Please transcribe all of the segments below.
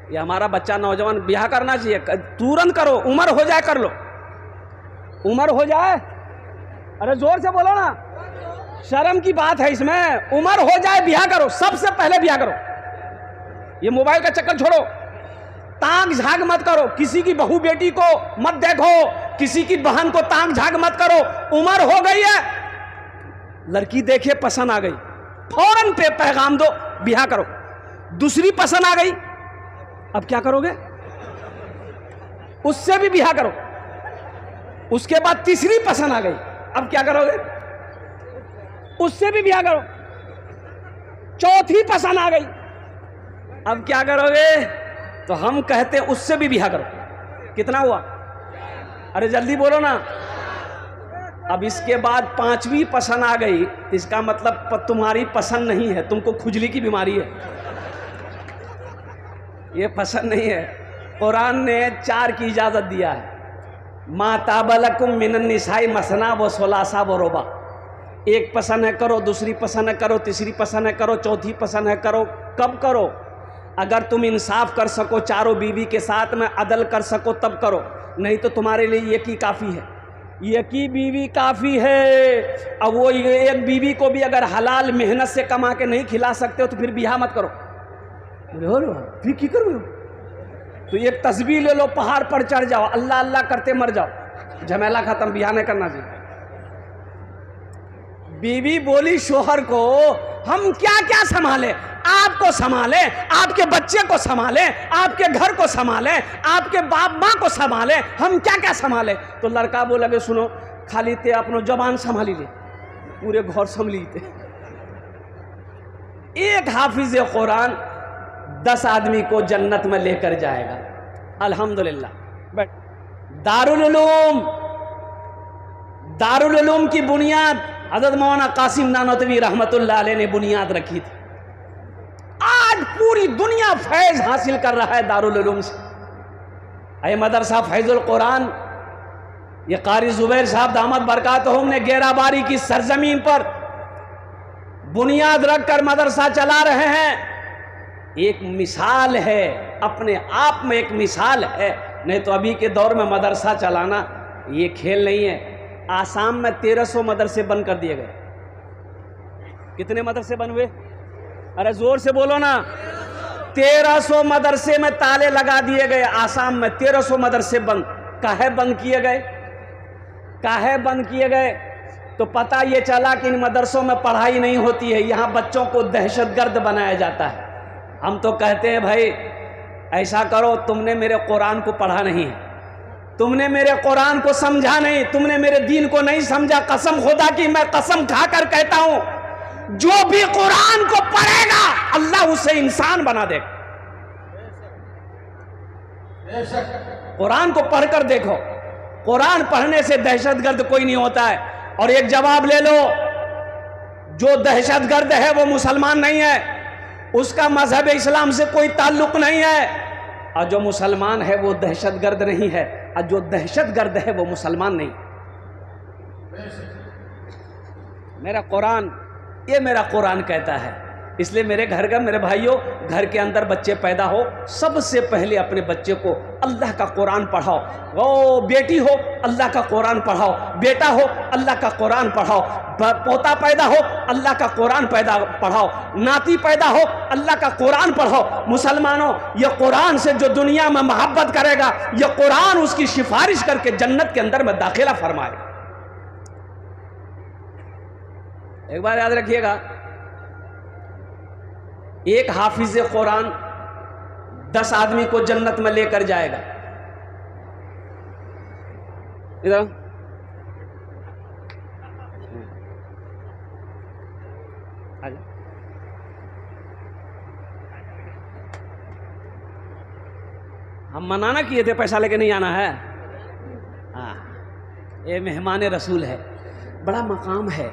ये हमारा बच्चा नौजवान ब्याह करना चाहिए, तुरंत करो, उम्र हो जाए कर लो, उम्र हो जाए, अरे जोर से बोलो ना, शर्म की बात है इसमें, उम्र हो जाए ब्याह करो, सबसे पहले ब्याह करो। ये मोबाइल का चक्कर छोड़ो, ताक झाग मत करो, किसी की बहू बेटी को मत देखो, किसी की बहन को ताक झाग मत करो। उम्र हो गई है, लड़की देखे पसंद आ गई, फौरन पे पैगाम दो, ब्याह करो। दूसरी पसंद आ गई, अब क्या करोगे? उससे भी ब्याह करो। उसके बाद तीसरी पसंद आ गई, अब क्या करोगे? उससे भी ब्याह करो। चौथी पसंद आ गई, अब क्या करोगे? तो हम कहते हैं उससे भी ब्याह करो। कितना हुआ? अरे जल्दी बोलो ना। अब इसके बाद पांचवी पसंद आ गई, इसका मतलब तुम्हारी पसंद नहीं है, तुमको खुजली की बीमारी है, ये पसंद नहीं है। कुरान ने 4 की इजाजत दिया है, माताबलकुम मिनन निसाई मसना व सुलासा व रुबा। एक पसंद है करो, दूसरी पसंद है करो, तीसरी पसंद है करो, चौथी पसंद है करो। कब करो? अगर तुम इंसाफ कर सको, चारों बीवी के साथ में अदल कर सको तब करो, नहीं तो तुम्हारे लिए एक ही काफ़ी है, एक ही बीवी काफ़ी है। अब वो एक बीवी को भी अगर हलाल मेहनत से कमा के नहीं खिला सकते हो तो फिर ब्याह मत करो। फिर की करो? तो एक तस्बीह ले लो, पहाड़ पर चढ़ जाओ, अल्लाह अल्लाह करते मर जाओ, झमेला खत्म, ब्याह नहीं करना चाहिए। बीवी बोली शोहर को, हम क्या क्या संभाले, आपको संभाले, आपके बच्चे को संभाले, आपके घर को संभाले, आपके बाप माँ को संभाले, हम क्या क्या संभाले? तो लड़का बोला कि सुनो, खाली ते अपनो जबान संभाली ले, पूरे घर संभली थे। एक हाफिज कुरान 10 आदमी को जन्नत में लेकर जाएगा, अल्हम्दुलिल्लाह। बट दारुल उलूम की बुनियाद हज़रत मौलाना कासिम नानोतवी रहमतुल्लाह अलैह ने बुनियाद रखी थी। आज पूरी दुनिया फैज हासिल कर रहा है दारुल उलूम से। ये मदरसा फैजुल कुरान, ये कारी जुबैर साहब दामद बरकातहुम ने गेराबारी की सरजमीन पर बुनियाद रखकर मदरसा चला रहे हैं। एक मिसाल है, अपने आप में एक मिसाल है। नहीं तो अभी के दौर में मदरसा चलाना ये खेल नहीं है। आसाम में 1300 मदरसे बंद कर दिए गए। कितने मदरसे बन हुए? अरे जोर से बोलो ना। 1300 मदरसे में ताले लगा दिए गए। आसाम में 1300 मदरसे बंद। काहे बंद किए गए? काहे बंद किए गए? तो पता ये चला कि इन मदरसों में पढ़ाई नहीं होती है, यहाँ बच्चों को दहशतगर्द बनाया जाता है। हम तो कहते हैं भाई ऐसा करो, तुमने मेरे कुरान को पढ़ा नहीं है, तुमने मेरे कुरान को समझा नहीं, तुमने मेरे दीन को नहीं समझा। कसम खुदा की मैं कसम खाकर कहता हूं, जो भी कुरान को पढ़ेगा अल्लाह उसे इंसान बना देगा। कुरान को पढ़कर देखो, कुरान पढ़ने से दहशतगर्द कोई नहीं होता है। और एक जवाब ले लो, जो दहशतगर्द है वो मुसलमान नहीं है, उसका मजहब इस्लाम से कोई ताल्लुक नहीं है। और जो मुसलमान है वो दहशतगर्द नहीं है, और जो दहशतगर्द है वो मुसलमान नहीं। मेरा कुरान, ये मेरा कुरान कहता है। इसलिए मेरे घर का, मेरे भाइयों, घर के अंदर बच्चे पैदा हो, सबसे पहले अपने बच्चे को अल्लाह का कुरान पढ़ाओ। वो बेटी हो अल्लाह का कुरान पढ़ाओ, बेटा हो अल्लाह का कुरान पढ़ाओ, पोता पैदा हो अल्लाह का कुरान पढ़ाओ, नाती पैदा हो अल्लाह का कुरान पढ़ाओ। मुसलमानों, ये कुरान से जो दुनिया में मोहब्बत करेगा, ये कुरान उसकी सिफारिश करके जन्नत के अंदर में दाखिला फरमाएगा। एक बार याद रखिएगा, एक हाफिज कुरान 10 आदमी को जन्नत में लेकर जाएगा। इधर हम मनाना किए थे, पैसा लेके नहीं आना है। हाँ, ये मेहमान रसूल है, बड़ा मकाम है।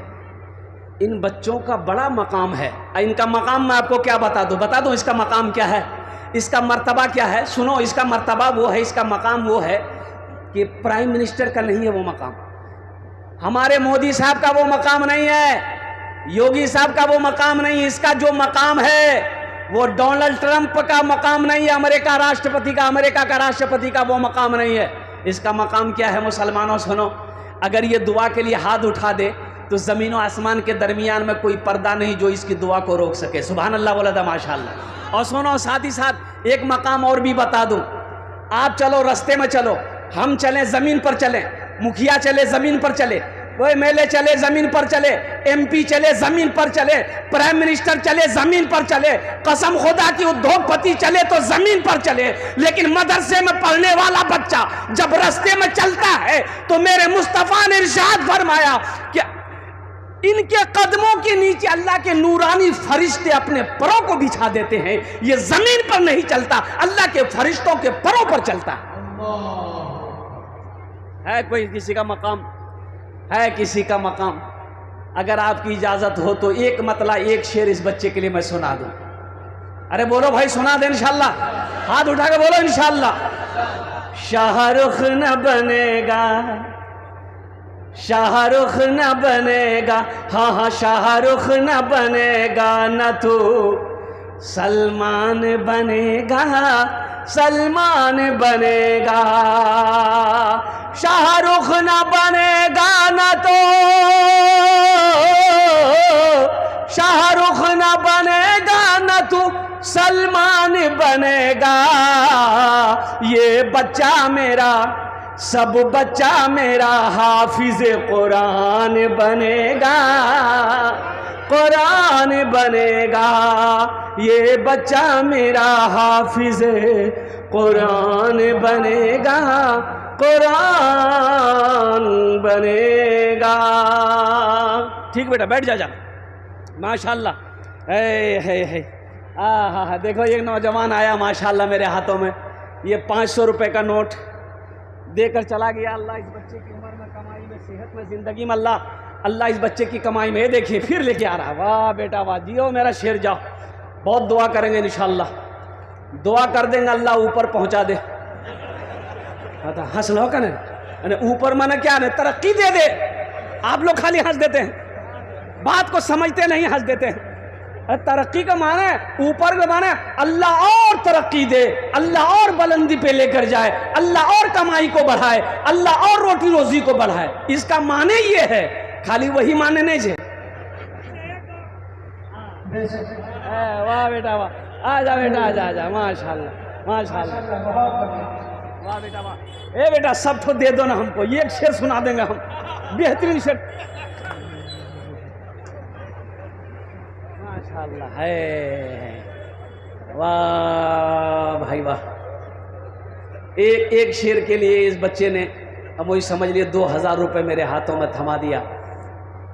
इन बच्चों का बड़ा मकाम है। इनका मकाम मैं आपको क्या बता दूं इसका मकाम क्या है, इसका मर्तबा क्या है। सुनो, इसका मर्तबा वो है, इसका मकाम वो है कि प्राइम मिनिस्टर का नहीं है वो मकाम, हमारे मोदी साहब का वो मकाम नहीं है, योगी साहब का वो मकाम नहीं। इसका जो मकाम है वो डोनाल्ड ट्रंप का मकाम नहीं है, अमेरिका राष्ट्रपति का, अमेरिका का राष्ट्रपति का वो मकाम नहीं है। इसका मकाम क्या है मुसलमानों? सुनो, अगर ये दुआ के लिए हाथ उठा दे तो ज़मीन और आसमान के दरमियान में कोई पर्दा नहीं जो इसकी दुआ को रोक सके। सुभान अल्लाह बोला था माशाअल्लाह। और सुनो, साथ ही साथ एक मकाम और भी बता दूं। आप चलो, रास्ते में चलो, हम चलें ज़मीन पर चलें, मुखिया चले ज़मीन पर चले, वो एमएलए चले ज़मीन पर चले, एमपी चले ज़मीन पर चले, प्राइम मिनिस्टर चले ज़मीन पर चले, कसम खुदा की उद्योगपति चले तो ज़मीन पर चले, लेकिन मदरसे में पढ़ने वाला बच्चा जब रास्ते में चलता है तो मेरे मुस्तफ़ा ने इरशाद फरमाया कि इनके कदमों के नीचे अल्लाह के नूरानी फरिश्ते अपने परों को बिछा देते हैं। ये ज़मीन पर नहीं चलता, अल्लाह के फरिश्तों के परों पर चलता है। कोई किसी का मकाम है, किसी का मकाम? अगर आपकी इजाजत हो तो एक मतला, एक शेर इस बच्चे के लिए मैं सुना दूं। अरे बोलो भाई, सुना दे इंशाअल्लाह, हाथ उठा के बोलो इंशाअल्लाह। शाहरुख न बनेगा, शाहरुख न बनेगा, हाँ हाँ शाहरुख न बनेगा, न तो सलमान बनेगा, सलमान बनेगा। शाहरुख न बनेगा न तो शाहरुख न बनेगा, न तो सलमान बनेगा। ये बच्चा मेरा, सब बच्चा मेरा हाफिज कुरान बनेगा, कुरान बनेगा। ये बच्चा मेरा हाफिज कुरान बनेगा, कुरान बनेगा। ठीक बेटा, बैठ जा। माशाल्लाह। है हाँ, देखो एक नौजवान आया माशाल्लाह मेरे हाथों में, ये 500 रुपये का नोट देकर चला गया। अल्लाह इस बच्चे की उम्र में, कमाई में, सेहत में, ज़िंदगी में अल्लाह इस बच्चे की कमाई में, देखिए फिर लेके आ रहा। वाह बेटा वाह, जियो मेरा शेर, जाओ। बहुत दुआ करेंगे इंशाअल्लाह, दुआ कर देंगे अल्लाह ऊपर पहुंचा दे। हंस लो का ना, ऊपर माना क्या है, तरक्की दे दे। आप लोग खाली हंस देते हैं, बात को समझते नहीं, हंस देते हैं। तरक्की का माना है, ऊपर का माना है अल्लाह और तरक्की दे, अल्लाह और बुलंदी पे लेकर जाए, अल्लाह और कमाई को बढ़ाए, अल्लाह और रोटी रोजी को बढ़ाए। इसका माने ये है, खाली वही माने नहीं है। वाह बेटा वाह, आजा बेटा, आजा आजा, माशाल्लाह माशाल्लाह, वाह बेटा वाह। ए बेटा सब तो दे दो ना हमको, ये एक शेर सुना देंगे हम, बेहतरीन शेर माशाल्लाह है। वाह भाई वाह। एक शेर के लिए इस बच्चे ने, अब वही समझ लिए 2000 रुपये मेरे हाथों में थमा दिया।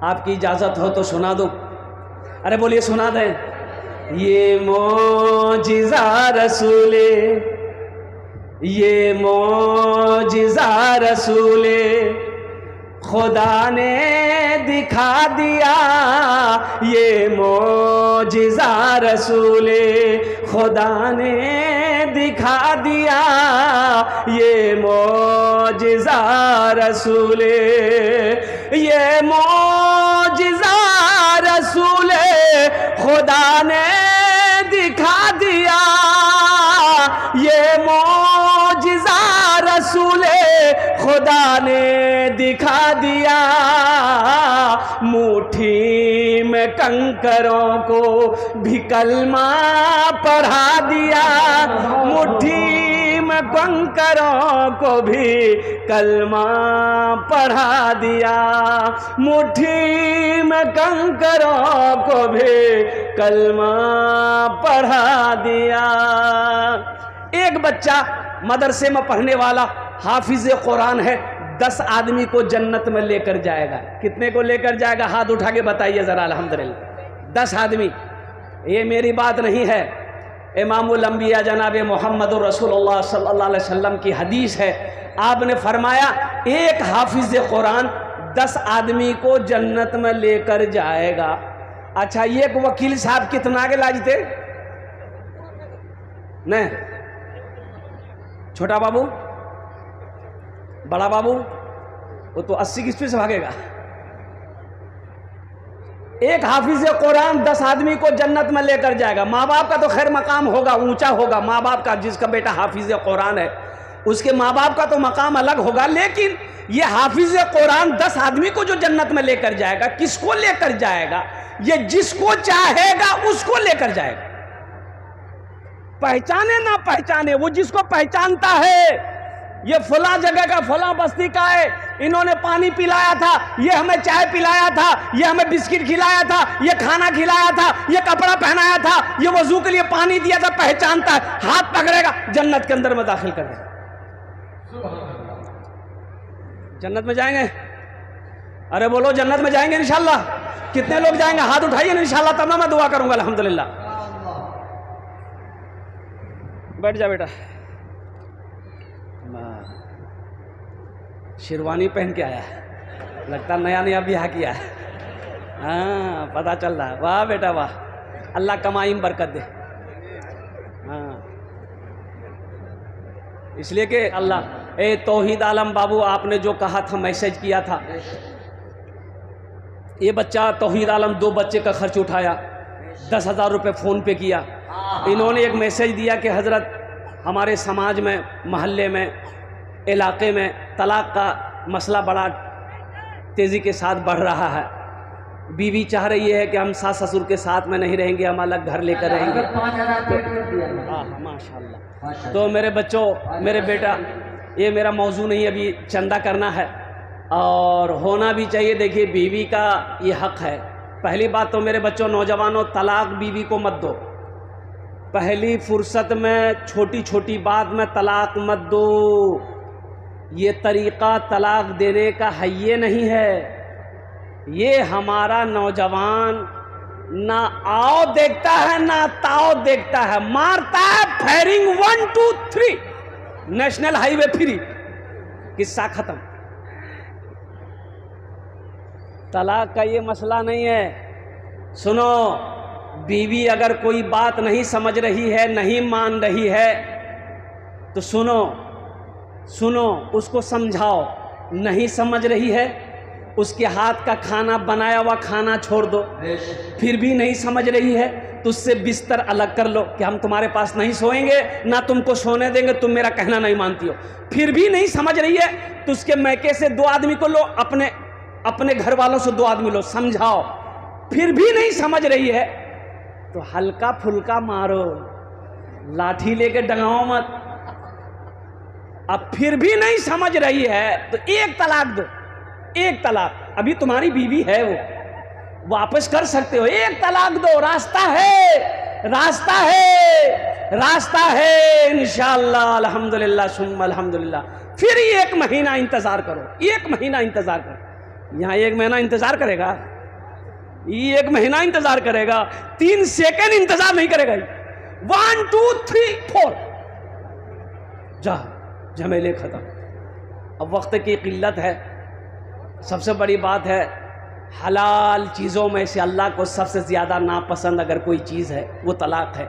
आपकी इजाज़त हो तो सुना दूं? अरे बोलिए, सुना दें। ये मौजिज़ा रसूले, ये मौजिज़ा रसूले खुदा ने दिखा दिया, ये मौजिज़ा रसूले खुदा ने दिखा दिया, ये मौजिज़ा रसूले, ये मौजिज़ा रसूले खुदा ने दिखा दिया, ये मौजिज़ा रसूले खुदा ने दिखा दिया। मुट्ठी में कंकरों को भी कलमा पढ़ा दिया, मुट्ठी में कंकरों को भी कलमा पढ़ा दिया, मुट्ठी में कंकरों को भी कलमा पढ़ा दिया। एक बच्चा मदरसे में पढ़ने वाला हाफिज कुरान है, 10 आदमी को जन्नत में लेकर जाएगा। कितने को लेकर जाएगा? हाथ उठा के बताइए जरा। अल्हम्दुलिल्लाह 10 आदमी। ये मेरी बात नहीं है, इमामुल अंबिया जनाब मोहम्मद रसूलुल्लाह सल्लल्लाहु अलैहि वसल्लम की हदीस है। आपने फरमाया एक हाफिज कुरान 10 आदमी को जन्नत में लेकर जाएगा। अच्छा, एक वकील साहब कितना के लाजते? नहीं, छोटा बाबू, बड़ा बाबू, वो तो 80 की स्पीड से भागेगा। एक हाफिज कुरान 10 आदमी को जन्नत में लेकर जाएगा। माँ बाप का तो खैर मकाम होगा, ऊंचा होगा माँ बाप का, जिसका बेटा हाफिज कुरान है उसके माँ बाप का तो मकाम अलग होगा, लेकिन ये हाफिज कुरान 10 आदमी को जो जन्नत में लेकर जाएगा, किसको लेकर जाएगा? ये जिसको चाहेगा उसको लेकर जाएगा। पहचाने ना पहचाने, वो जिसको पहचानता है ये फला जगह का, फला बस्ती का है, इन्होंने पानी पिलाया था, ये हमें चाय पिलाया था, ये हमें बिस्किट खिलाया था, ये खाना खिलाया था, ये कपड़ा पहनाया था, ये वजू के लिए पानी दिया था, पहचानता है, हाथ पकड़ेगा, जन्नत के अंदर में दाखिल कर देगा। जन्नत में जाएंगे? अरे बोलो जन्नत में जाएंगे इंशाल्लाह। कितने लोग जाएंगे? हाथ उठाइए ना इंशाल्लाह, तब ना मैं दुआ करूंगा अल्हम्दुलिल्लाह। बैठ जा बेटा। शेरवानी पहन के आया, लगता नया नया ब्याह किया है। हाँ पता चल रहा है। वाह बेटा वाह, अल्लाह कमाई में बरकत दे। हाँ इसलिए कि अल्लाह ए तौहीद आलम बाबू, आपने जो कहा था, मैसेज किया था, ये बच्चा तौहीद आलम 2 बच्चे का खर्च उठाया, 10,000 रुपये फ़ोन पे किया। इन्होंने एक मैसेज दिया कि हज़रत हमारे समाज में, मोहल्ले में, इलाके में तलाक का मसला बड़ा तेज़ी के साथ बढ़ रहा है। बीवी चाह रही है कि हम सास ससुर के साथ में नहीं रहेंगे, हम अलग घर लेकर रहेंगे। हाँ माशाल्लाह। तो मेरे बच्चों, मेरे बेटा, ये मेरा मौजू नहीं, अभी चंदा करना है और होना भी चाहिए। देखिए बीवी का ये हक़ है। पहली बात तो मेरे बच्चों, नौजवानों, तलाक बीवी को मत दो। पहली फुर्सत में छोटी छोटी बात में तलाक मत दो। ये तरीक़ा तलाक देने का है ये नहीं है। ये हमारा नौजवान ना आओ देखता है ना ताओ देखता है, मारता है फायरिंग 1 2 3, नेशनल हाईवे फ्री, किस्सा खत्म। तलाक का ये मसला नहीं है। सुनो, बीवी अगर कोई बात नहीं समझ रही है, नहीं मान रही है, तो सुनो, उसको समझाओ। नहीं समझ रही है, उसके हाथ का खाना, बनाया हुआ खाना छोड़ दो। फिर भी नहीं समझ रही है तो उससे बिस्तर अलग कर लो कि हम तुम्हारे पास नहीं सोएंगे, ना तुमको सोने देंगे, तुम मेरा कहना नहीं मानती हो। फिर भी नहीं समझ रही है तो उसके मैके से 2 आदमी को लो, अपने घर वालों से 2 आदमी लो, समझाओ। फिर भी नहीं समझ रही है तो हल्का फुल्का मारो, लाठी लेके डंगाओ मत। अब फिर भी नहीं समझ रही है तो 1 तलाक दो, 1 तलाक। अभी तुम्हारी बीवी है, वो वापस कर सकते हो, 1 तलाक दो। रास्ता है, रास्ता है, रास्ता है इंशाअल्लाह। अल्हम्दुलिल्लाह सुम्मा अल्हम्दुलिल्लाह। फिर 1 महीना इंतजार करो, 1 महीना इंतजार करो। यहाँ 1 महीना इंतजार करेगा, 1 महीना इंतजार करेगा, 3 सेकंड इंतजार नहीं करेगा। 1 2 3 4 जा, झमेले खत्म। अब वक्त की किल्लत है। सबसे बड़ी बात है, हलाल चीज़ों में से अल्लाह को सबसे ज़्यादा नापसंद अगर कोई चीज़ है वो तलाक है।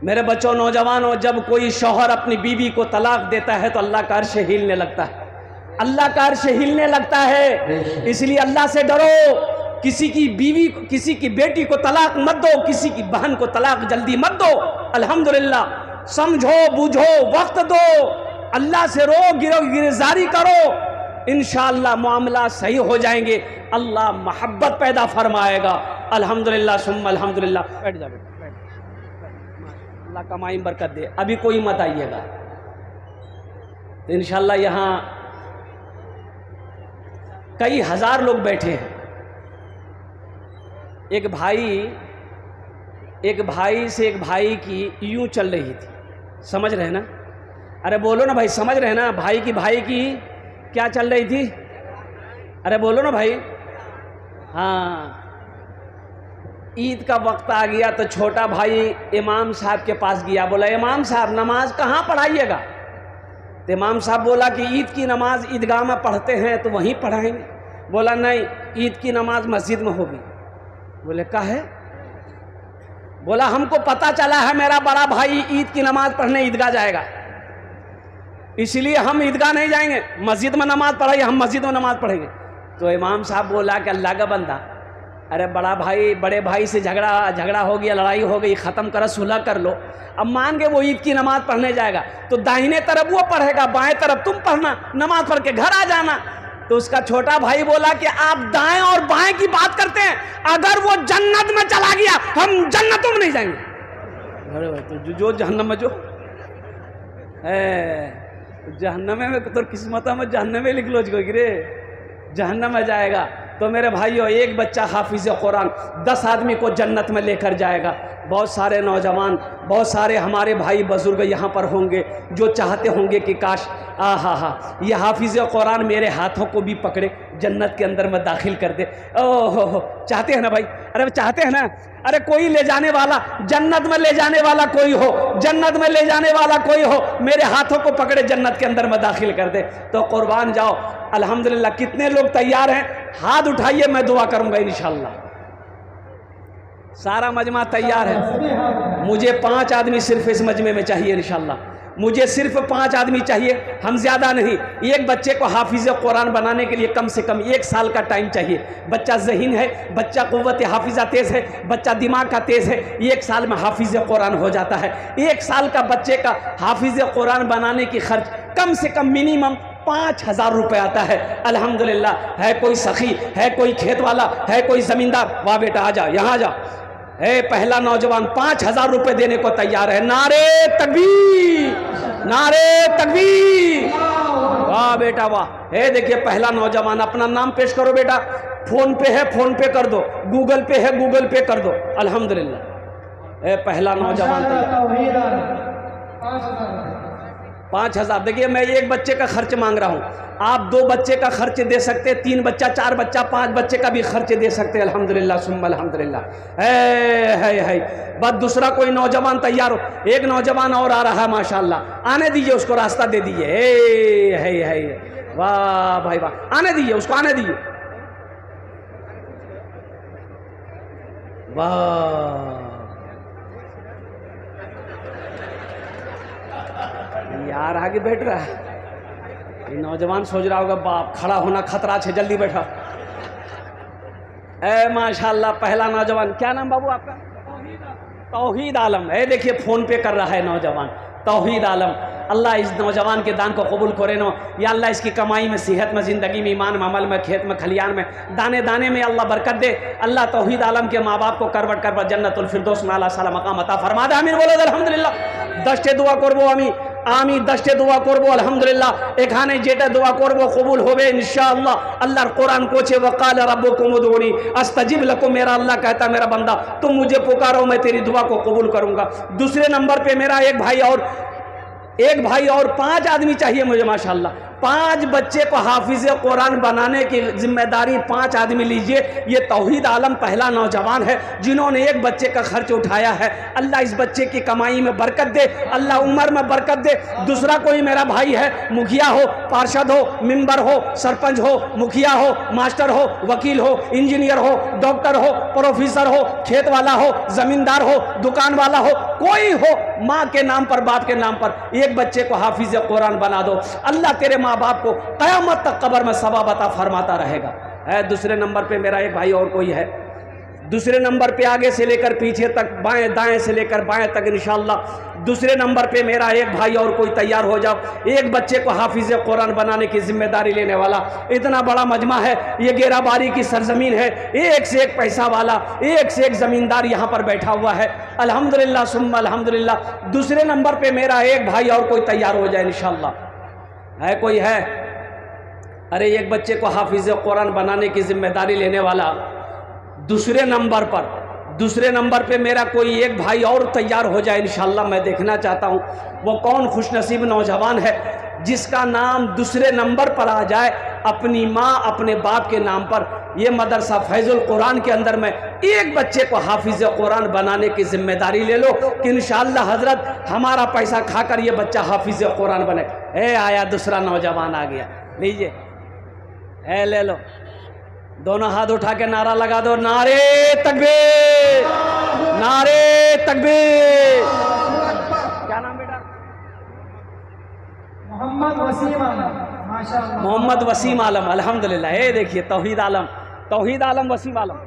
मेरे बच्चों, नौजवानों, जब कोई शौहर अपनी बीवी को तलाक देता है तो अल्लाह का अर्श हिलने लगता है, अल्लाह का अर्श हिलने लगता है। इसलिए अल्लाह से डरो। किसी की बीवी, किसी की बेटी को तलाक मत दो, किसी की बहन को तलाक जल्दी मत दो। अल्हम्दुलिल्लाह, समझो बूझो, वक्त दो, अल्लाह से रो, गिरज़ारी करो, इंशाअल्लाह मामला सही हो जाएंगे। अल्लाह मोहब्बत पैदा फरमाएगा। अल्हम्दुलिल्लाह सुम्मा अल्हम्दुलिल्लाह। बैठ जा बेटा, अल्लाह कमाई में बरकत दे। अभी कोई मत आइएगा तो इंशाअल्लाह यहाँ कई हज़ार लोग बैठे हैं। एक भाई से एक भाई की यूं चल रही थी, समझ रहे ना? अरे बोलो ना भाई, समझ रहे ना? भाई की क्या चल रही थी? अरे बोलो ना भाई। हाँ, ईद का वक्त आ गया तो छोटा भाई इमाम साहब के पास गया, बोला इमाम साहब नमाज कहाँ पढ़ाइएगा? तो इमाम साहब बोला कि ईद की नमाज ईदगाह में पढ़ते हैं तो वहीं पढ़ाएंगे। बोला नहीं, ईद की नमाज मस्जिद में होगी। बोले काहे? बोला हमको पता चला है मेरा बड़ा भाई ईद की नमाज पढ़ने ईदगाह जाएगा, इसलिए हम ईदगाह नहीं जाएंगे, मस्जिद में नमाज पढ़ाइए, हम मस्जिद में नमाज पढ़ेंगे। तो इमाम साहब बोला कि अल्लाह का बंदा, अरे बड़े भाई से झगड़ा हो गया, लड़ाई हो गई, ख़त्म करो, सुलह कर लो। अब मान के वो ईद की नमाज़ पढ़ने जाएगा तो दाहिने तरफ वो पढ़ेगा, बाएं तरफ तुम पढ़ना, नमाज पढ़ के घर आ जाना। तो उसका छोटा भाई बोला कि आप दाएं और बाएं की बात करते हैं, अगर वो जन्नत में चला गया हम जन्नतों में नहीं जाएंगे। अरे भाई तो जो जहन्नम में जो जहन्नम में तो किस्मत में जहन्नम में लिख लो रे, जहन्नम में जाएगा। तो मेरे भाइयों, एक बच्चा हाफिज़ कुरान 10 आदमी को जन्नत में लेकर जाएगा। बहुत सारे नौजवान, बहुत सारे हमारे भाई बुजुर्ग यहाँ पर होंगे जो चाहते होंगे कि काश ये हाफिज़ कुरान मेरे हाथों को भी पकड़े, जन्नत के अंदर में दाखिल कर दे। ओहो, चाहते हैं ना भाई? अरे चाहते हैं ना? अरे कोई ले जाने वाला, जन्नत में ले जाने वाला कोई हो, जन्नत में ले जाने वाला कोई हो, मेरे हाथों को पकड़े जन्नत के अंदर में दाखिल कर दे। तो कुर्बान जाओ। अल्हम्दुलिल्लाह, कितने लोग तैयार हैं? हाथ उठाइए, मैं दुआ करूंगा इंशाअल्लाह। सारा मजमा तैयार है। मुझे 5 आदमी सिर्फ इस मजमे में चाहिए इंशाअल्लाह। मुझे सिर्फ 5 आदमी चाहिए, हम ज़्यादा नहीं। एक बच्चे को हाफिज़ कुरान बनाने के लिए कम से कम 1 साल का टाइम चाहिए। बच्चा ज़हीन है, बच्चा क़ुव्वत हाफिज़ा तेज़ है, बच्चा दिमाग का तेज़ है, 1 साल में हाफिज़ कुरान हो जाता है। 1 साल का बच्चे का हाफिज़ कुरान बनाने की खर्च कम से कम मिनिमम 5000 रुपये आता है। अल्हम्दुलिल्लाह, है कोई सखी, है कोई खेत वाला, है कोई ज़मींदार, वाह बेटा आ जाओ, यहाँ आ जाओ। पहला नौजवान 5000 रुपये देने को तैयार है। नारे तकबीर, नारे तकबीर, वाह बेटा वाह। देखिए पहला नौजवान, अपना नाम पेश करो बेटा। फोन पे है, फोन पे कर दो, गूगल पे है, गूगल पे कर दो। अल्हम्दुलिल्लाह, पहला नौजवान 5000। देखिए मैं एक बच्चे का खर्च मांग रहा हूँ, आप 2 बच्चे का खर्च दे सकते, 3 बच्चा, 4 बच्चा, 5 बच्चे का भी खर्च दे सकते। अल्हम्दुलिल्लाह सुम्मा अल्हम्दुलिल्लाह। है बस दूसरा कोई नौजवान तैयार हो। एक नौजवान और आ रहा है माशाअल्लाह, आने दीजिए उसको, रास्ता दे दीजिए। है वाह भाई वाह, आने दीजिए उसको, आने दीजिए। वाह यार, आगे बैठ रहा है ये नौजवान, सोच रहा होगा बाप खड़ा होना खतरा है, जल्दी बैठा। माशाल्लाह, पहला नौजवान, क्या नाम बाबू आपका? तौहीद आलम। देखिए फ़ोन पे कर रहा है नौजवान, तौहीद आलम। अल्लाह इस नौजवान के दान को कबूल करे नो। या अल्लाह इसकी कमाई में, सेहत में, ज़िंदगी में, ईमान में, अमल में, खेत में, खलियान में, दाने दाने में अल्लाह बरकत दे। अल्लाह तौहीद आलम के माँ बाप को करवट कर जन्नतुल फिरदौस में आला साला मकाम अता फरमा दे। आमीन बोलो अल्हम्दुलिल्लाह। 10टे दुआ करबो আমি 10টে দোয়া করবো আলহামদুলিল্লাহ। এখানে যেটা দোয়া করবো কবুল হবে ইনশাআল্লাহ। আল্লাহর কোরআন কোছে वक़ाल रब्बुकुम उदऊनी अस्तजिब लकुम, मेरा अल्लाह कहता मेरा बंदा तुम मुझे पुकारो, मैं तेरी दुआ को कबूल करूंगा। दूसरे नंबर पे मेरा एक भाई और 5 आदमी चाहिए मुझे माशाअल्लाह। 5 बच्चे को हाफिज़ कुरान बनाने की जिम्मेदारी 5 आदमी लीजिए। ये तौहीद आलम पहला नौजवान है जिन्होंने एक बच्चे का खर्च उठाया है। अल्लाह इस बच्चे की कमाई में बरकत दे, अल्लाह उम्र में बरकत दे। दूसरा कोई मेरा भाई है, मुखिया हो, पार्षद हो, मेंबर हो, सरपंच हो, मुखिया हो, मास्टर हो, वकील हो, इंजीनियर हो, डॉक्टर हो, प्रोफेसर हो, खेत वाला हो, जमींदार हो, दुकान वाला हो, कोई हो, माँ के नाम पर, बाप के नाम पर एक बच्चे को हाफिज़ कुरान बना दो। अल्लाह तेरे माँ बाप को क़यामत तक कब्र में सवाब अता फरमाता रहेगा। दूसरे नंबर पे मेरा एक भाई और कोई है। दूसरे नंबर पे आगे से लेकर पीछे तक, बाएं दाएं से लेकर बाएं तक इंशाअल्लाह। दूसरे नंबर पे मेरा एक भाई और कोई तैयार हो जाओ। एक बच्चे को हाफिज़ कुरान बनाने की जिम्मेदारी लेने वाला। इतना बड़ा मजमा है, ये गेराबारी की सरजमीन है, एक से एक पैसा वाला, एक से एक ज़मींदार यहाँ पर बैठा हुआ है। अल्हम्दुलिल्लाह सुम्मा अल्हम्दुलिल्लाह। दूसरे नंबर पर मेरा एक भाई और कोई तैयार हो जाए इंशाअल्लाह। है कोई है? अरे एक बच्चे को हाफिज़ कुरान बनाने की जिम्मेदारी लेने वाला। दूसरे नंबर पे मेरा कोई एक भाई और तैयार हो जाए इंशाअल्लाह। मैं देखना चाहता हूँ वो कौन खुशनसीब नौजवान है जिसका नाम दूसरे नंबर पर आ जाए, अपनी माँ अपने बाप के नाम पर। ये मदरसा फैज़ुल कुरान के अंदर में एक बच्चे को हाफिज़ कुरान बनाने की जिम्मेदारी ले लो कि इंशाअल्लाह हज़रत हमारा पैसा खाकर ये बच्चा हाफिज़ कुरान बने। आया दूसरा नौजवान आ गया, लीजिए ले लो। दोनों हाथ उठा के नारा लगा दो, नारे तकबीर, नारे तकबीर। क्या नाम बेटा? मोहम्मद वसीम आलम। माशाअल्लाह, मोहम्मद वसीम आलम। अल्हम्दुलिल्लाह। देखिए तौहीद आलम, वसीम आलम।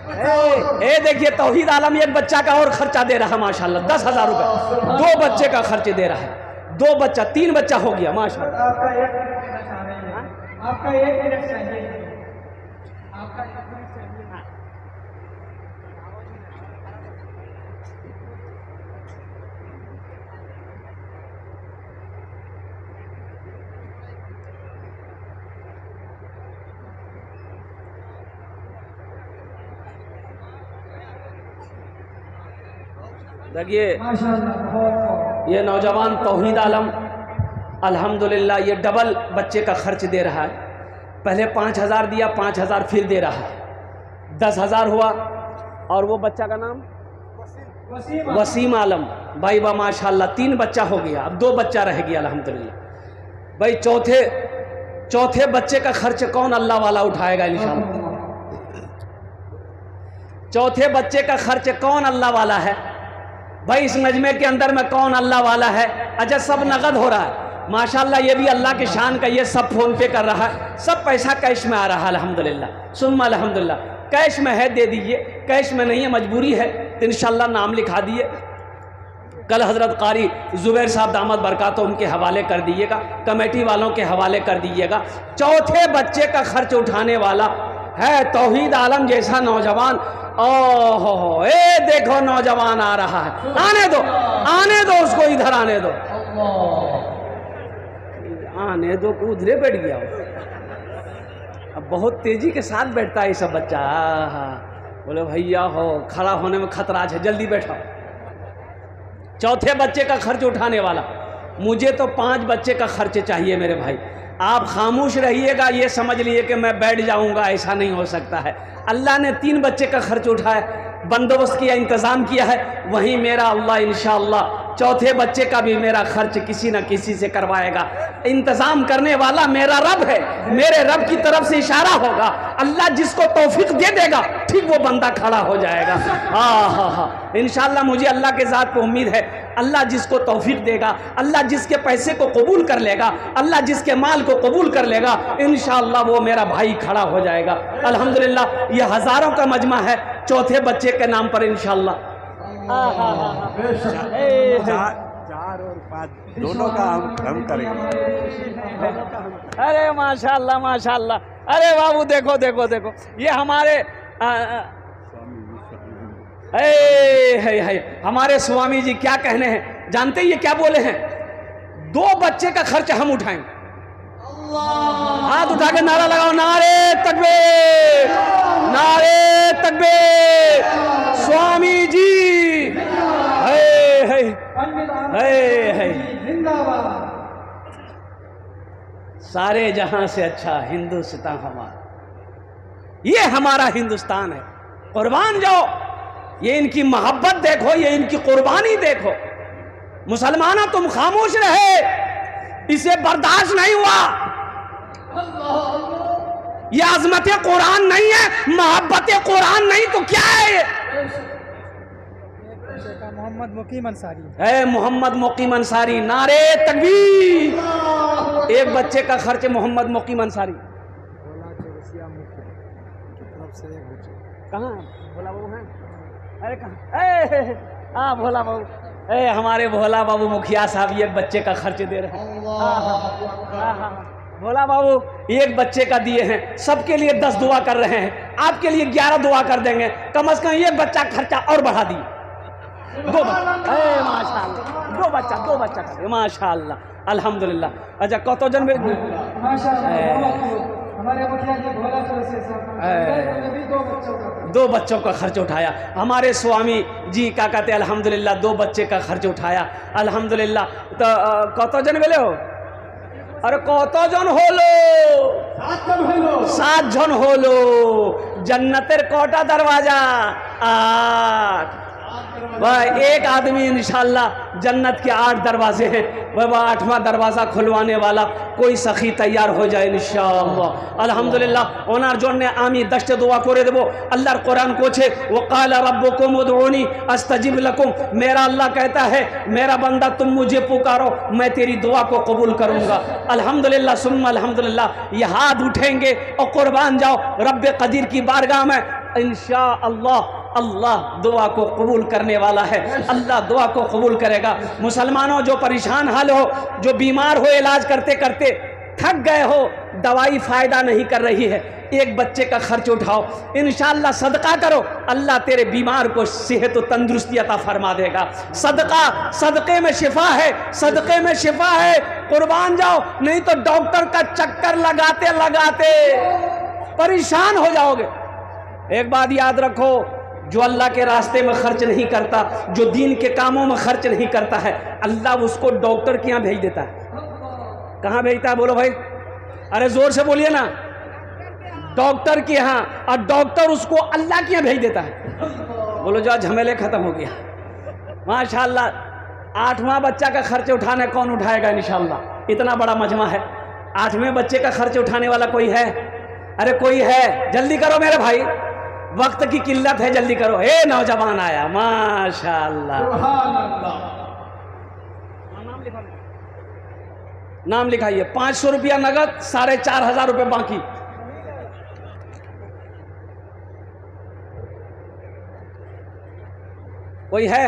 ए देखिए तौहीद आलम एक बच्चा का और खर्चा दे रहा है माशाल्लाह 10,000 रुपये, 2 बच्चे का खर्च दे रहा है, 2 बच्चा 3 बच्चा हो गया माशाल्लाह। आपका 1 मिनट चाहिए, आपका 1 मिनट चाहिए। देखिए ये नौजवान तौहीद आलम अल्हम्दुलिल्लाह ये डबल बच्चे का खर्च दे रहा है। पहले 5,000 दिया, 5,000 फिर दे रहा है, 10,000 हुआ। और वो बच्चा का नाम वसीम आलम भाई बा माशाल्लाह 3 बच्चा हो गया, अब 2 बच्चा रह गया अल्हम्दुलिल्लाह। भाई चौथे बच्चे का खर्च कौन अल्लाह वाला उठाएगा इंशाअल्लाह। चौथे बच्चे का खर्च कौन अल्लाह वाला है भाई? इस मजमे के अंदर में कौन अल्लाह वाला है? अच्छा सब नगद हो रहा है माशाल्लाह, ये भी अल्लाह की शान का, ये सब फ़ोन पे कर रहा है, सब पैसा कैश में आ रहा है अल्हम्दुलिल्लाह। सुम्मा अल्हम्दुलिल्लाह, कैश में है दे दीजिए, कैश में नहीं है मजबूरी है तो इंशाल्लाह नाम लिखा दिए, कल हज़रत कारी ज़ुबैर साहब दामद बरकातो उनके हवाले कर दीजिएगा, कमेटी वालों के हवाले कर दीजिएगा। चौथे बच्चे का खर्च उठाने वाला है तौहीद आलम जैसा नौजवान। ओहो ए देखो नौजवान आ रहा है, आने दो उसको, इधर आने दो, आने दो, उधरे बैठ गया वो। अब बहुत तेजी के साथ बैठता है ये सब बच्चा। बोले भैया हो खड़ा होने में खतरा है, जल्दी बैठो। चौथे बच्चे का खर्च उठाने वाला, मुझे तो 5 बच्चे का खर्च चाहिए मेरे भाई। आप खामोश रहिएगा, ये समझ लिए कि मैं बैठ जाऊंगा, ऐसा नहीं हो सकता है। अल्लाह ने 3 बच्चे का खर्च उठाया, बंदोबस्त किया, इंतज़ाम किया है, वहीं मेरा अल्लाह इंशाअल्लाह चौथे बच्चे का भी मेरा खर्च किसी न किसी से करवाएगा। इंतज़ाम करने वाला मेरा रब है, मेरे रब की तरफ से इशारा होगा, अल्लाह जिसको तौफीक दे देगा ठीक वो बंदा खड़ा हो जाएगा। हाँ इंशाअल्लाह मुझे अल्लाह के ज़ात पे उम्मीद है, अल्लाह जिसको तौफीक देगा, अल्लाह जिसके पैसे को कबूल कर लेगा, अल्लाह जिसके माल को कबूल कर लेगा, इंशाअल्लाह वो मेरा भाई खड़ा हो जाएगा। अल्हम्दुलिल्लाह ये हज़ारों का मजमा है चौथे बच्चे के नाम पर इंशाअल्लाह। 4 और 5 दोनों का हम करेंगे। अरे माशाल्लाह माशाल्लाह, अरे बाबू देखो देखो देखो, ये हमारे हमारे स्वामी जी क्या कहने हैं जानते हैं? ये क्या बोले हैं? 2 बच्चे का खर्च हम उठाएंगे। हाथ उठा के नारा लगाओ, नारे तकबीर, नारे तकबीर, स्वामी जी सारे जहां से अच्छा हिंदुस्तान हमारा, ये हमारा हिंदुस्तान है। कुर्बान जाओ, ये इनकी मोहब्बत देखो, ये इनकी कुर्बानी देखो। मुसलमानों तुम खामोश रहे, इसे बर्दाश्त नहीं हुआ। ये अजमत कुरान नहीं है, मोहब्बत कुरान नहीं तो क्या है ये? मोहम्मद मुकीम अंसारी है, मोहम्मद मुकीम अंसारी, नारे तकबीर। एक बच्चे का खर्च मोहम्मद मुकीम अंसारी। कहाँ भोला बाबू हैं? अरे कहाँ? भोला बाबू, हमारे भोला बाबू मुखिया साहब एक बच्चे का खर्च दे रहे हैं। भोला बाबू एक बच्चे का दिए हैं, सबके लिए 10 दुआ कर रहे हैं, आपके लिए 11 दुआ कर देंगे। कम से कम एक बच्चा खर्चा और बढ़ा दिए, 2 माशाल्लाह, 2 बच्चा कर, माशाल्लाह अल्हम्दुलिल्लाह। अच्छा कत जन हमारे मुखिया जी भोला से 2 बच्चों का खर्च उठाया। हमारे स्वामी जी क्या कहते अल्हम्दुलिल्लाह 2 बच्चे का खर्च उठाया अल्हम्दुलिल्लाह। तो कत जन बेले हो? अरे कत जन होलो? 7 जन होलो। जन्नतेर कोटा दरवाजा 8। वह एक आदमी इंशाल्लाह जन्नत के 8 दरवाजे हैं, वह 8वां दरवाज़ा खुलवाने वाला कोई सखी तैयार हो जाए इंशाअल्लाह। अल्हम्दुलिल्लाह ओनार जोन ने आमी दश्त दुआ करे देबो। अल्लाह कुरान को छे वो काला रब्बुकुम उदऊनी अस्तजिब लकुम, मेरा अल्लाह कहता है मेरा बंदा तुम मुझे पुकारो मैं तेरी दुआ को कबूल करूँगा। अल्हम्दुलिल्लाह सुम्मा अल्हम्दुलिल्लाह। ये हाथ उठेंगे और कुर्बान जाओ रब्बे कदीर की बारगाह में इंशाअल्लाह। अल्लाह दुआ को कबूल करने वाला है, अल्लाह दुआ को कबूल करेगा। मुसलमानों जो परेशान हाल हो, जो बीमार हो, इलाज करते करते थक गए हो, दवाई फ़ायदा नहीं कर रही है, एक बच्चे का खर्च उठाओ, इंशाअल्लाह सदका करो, अल्लाह तेरे बीमार को सेहत और तंदुरुस्ती अता फरमा देगा। सदका, सदक़े में शिफा है, सदक़े में शिफा है, कुर्बान जाओ, नहीं तो डॉक्टर का चक्कर लगाते लगाते परेशान हो जाओगे। एक बात याद रखो, जो अल्लाह के रास्ते में खर्च नहीं करता, जो दीन के कामों में खर्च नहीं करता है, अल्लाह उसको डॉक्टर के यहाँ भेज देता है। कहाँ भेजता है बोलो भाई? अरे जोर से बोलिए ना, डॉक्टर के यहाँ, और डॉक्टर उसको अल्लाह के यहाँ भेज देता है। बोलो जो झमेले खत्म हो गया माशाअल्लाह। 8वां बच्चा का खर्च उठाना कौन उठाएगा इंशाअल्लाह? इतना बड़ा मजमा है, 8वें बच्चे का खर्च उठाने वाला कोई है? अरे कोई है? जल्दी करो मेरे भाई, वक्त की किल्लत है, जल्दी करो। हे नौजवान आया माशाअल्लाह। नाम लिखाइए। 500 रुपया नगद, 4,500 रुपये बाकी। कोई है?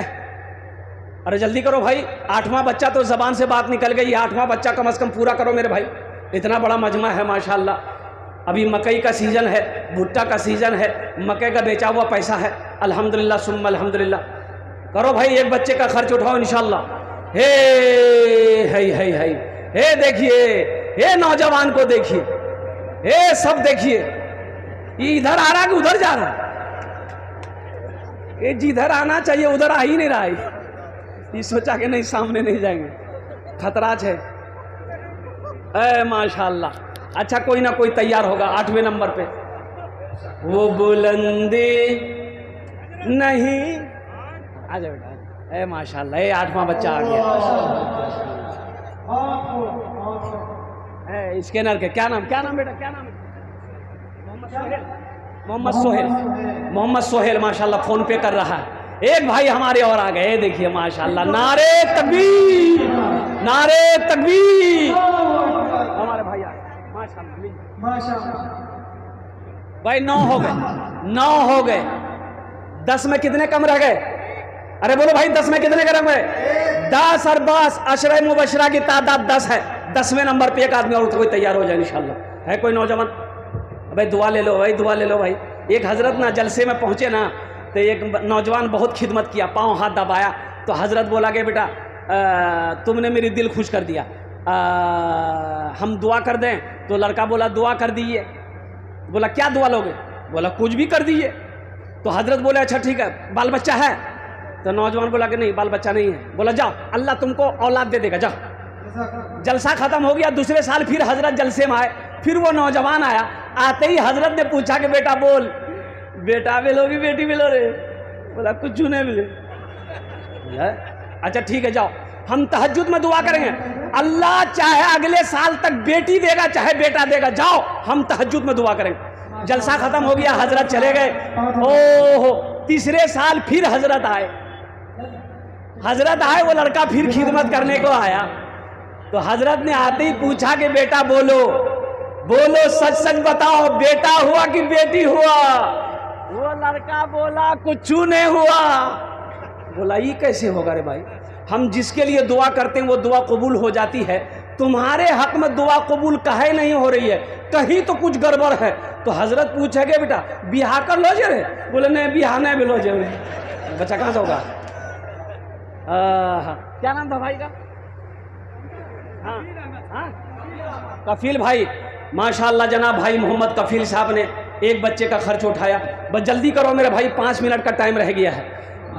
अरे जल्दी करो भाई, 8वां बच्चा तो जबान से बात निकल गई, 8वां बच्चा कम से कम पूरा करो मेरे भाई। इतना बड़ा मजमा है माशाअल्लाह। अभी मकई का सीज़न है, भुट्टा का सीज़न है, मकई का बेचा हुआ पैसा है। अल्हम्दुलिल्लाह सुम्मा अल्हम्दुलिल्लाह। करो भाई, एक बच्चे का खर्च उठाओ इंशाअल्लाह। हे देखिए, हे नौजवान को देखिए, हे सब देखिए, ये इधर आ रहा कि उधर जा रहा? ये जिधर आना चाहिए उधर आ ही नहीं रहा है। ये सोचा कि नहीं सामने नहीं जाएंगे, खतरा है। माशाअल्लाह। अच्छा कोई ना कोई तैयार होगा 8वें नंबर पे। वो बुलंदी नहीं, आ जाओ बेटा। माशाअल्लाह, 8वां बच्चा आ गया। स्कैनर के क्या नाम बेटा, क्या नाम है? मोहम्मद सोहेल माशाअल्लाह फ़ोन पे कर रहा है। एक भाई हमारे और आ गए, देखिए माशाअल्लाह। नारे तकबीर, नारे तकबीर। हमारे भाई आ गए माशाअल्लाह। भाई 9 हो गए, 9 हो गए। 10 में कितने कम रह गए? अरे बोलो भाई, 10 में कितने कम रह गए? 10 और 10 अशरे मुबशरा की तादाद 10 है। 10वें नंबर पे एक आदमी और कोई तैयार हो जाए इंशाअल्लाह। है कोई नौजवान? भाई दुआ ले लो भाई, दुआ ले लो भाई। एक हजरत ना जलसे में पहुँचे ना, तो एक नौजवान बहुत खिदमत किया, पाँव हाथ दबाया, तो हजरत बोला कि बेटा तुमने मेरी दिल खुश कर दिया, हम दुआ कर दें? तो लड़का बोला दुआ कर दीजिए। बोला क्या दुआ लोगे? बोला कुछ भी कर दीजिए। तो हजरत बोले अच्छा ठीक है, बाल बच्चा है? तो नौजवान बोला कि नहीं बाल बच्चा नहीं है। बोला जाओ अल्लाह तुमको औलाद दे देगा, जाओ। जलसा खत्म हो गया। दूसरे साल फिर हजरत जलसे में आए, फिर वो नौजवान आया। आते ही हजरत ने पूछा कि बेटा बोल, बेटा मिलोगी बेटी मिलो रे? बोला कुछ नहीं मिले। अच्छा ठीक है जाओ, हम तहज्जुद में दुआ करेंगे, अल्लाह चाहे अगले साल तक बेटी देगा चाहे बेटा देगा, जाओ हम तहज्जुद में दुआ करेंगे। जलसा खत्म हो गया, हजरत चले गए। ओहो, तीसरे साल फिर हजरत आए। वो लड़का फिर खिदमत करने को आया। तो हजरत ने आते ही पूछा कि बेटा बोलो, बोलो सच सच बताओ, बेटा हुआ कि बेटी हुआ? वो लड़का बोला कुछ नहीं हुआ। बोला ये कैसे होगा रे भाई? हम जिसके लिए दुआ करते हैं वो दुआ कबूल हो जाती है, तुम्हारे हक में दुआ कबूल काहे नहीं हो रही है? कहीं तो कुछ गड़बड़ है। तो हजरत पूछेगे बेटा बिहार कर लो जे? बोले नहीं बिहार नहीं भी लो जे। बच्चा कहाँ से होगा? क्या नाम था भाई का? हाँ कफील भाई, माशाअल्लाह जनाब भाई मोहम्मद कफील साहब ने एक बच्चे का खर्च उठाया। बस जल्दी करो मेरे भाई, 5 मिनट का टाइम रह गया है।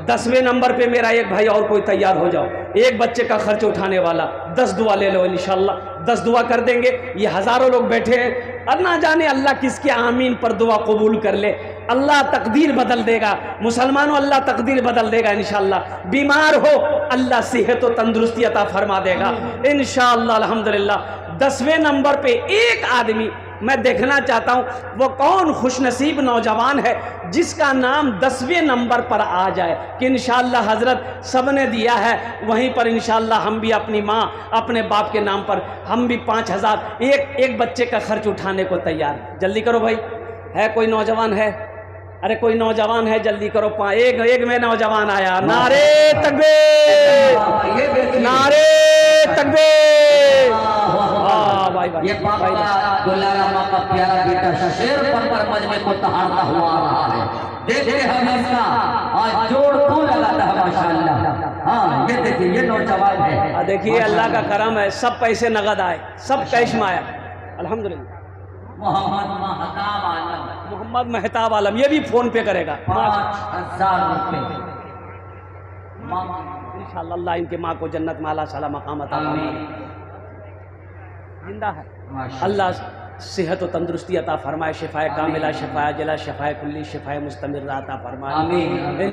10वें नंबर पे मेरा एक भाई और कोई तैयार हो जाओ, एक बच्चे का खर्च उठाने वाला, 10 दुआ ले लो इंशाल्लाह, 10 दुआ कर देंगे। ये हज़ारों लोग बैठे हैं, और ना जाने अल्लाह किसके आमीन पर दुआ कबूल कर ले। अल्लाह तकदीर बदल देगा मुसलमानों, अल्लाह तकदीर बदल देगा इंशाल्लाह। बीमार हो अल्लाह सेहत व तंदुरुस्ती अता फरमा देगा इंशाल्लाह अल्हम्दुलिल्लाह। 10वें नंबर पे एक आदमी मैं देखना चाहता हूँ, वो कौन खुशनसीब नौजवान है जिसका नाम 10वें नंबर पर आ जाए कि इंशाअल्लाह हज़रत सब ने दिया है, वहीं पर इंशाअल्लाह हम भी अपनी माँ अपने बाप के नाम पर हम भी 5000 एक बच्चे का खर्च उठाने को तैयार। जल्दी करो भाई, है कोई नौजवान है? अरे कोई नौजवान है, जल्दी करो। एक में नौजवान आया, नारे तकबीर, नारे तकबीर। भाई ये पापा दुलारा माँ का प्यारा बेटा शेर पर मजमे को तहारता हुआ आ रहा है। देखिए हमेशा आज जोड़ कौन लगाता है माशाअल्लाह। हाँ ये देखिए ये नौजवान है, देखिए अल्लाह का करम है, सब पैसे नगद आए, सब कैश में आया अल्हम्दुलिल्लाह। मोहम्मद मेहताब आलम ये भी फोन पे करेगा 5000 रुपये इंशाअल्लाह। अल्लाह इनके माँ को जन्नत में आला साला मकाम अता फरमाए। जिंदा है, अल्लाह सेहत व तंदुरुस्ती अता फरमाए, शिफाए कामिला, शिफाए जला, शिफाए कुल्ली, शिफाए मुस्तमिर अता फरमाए।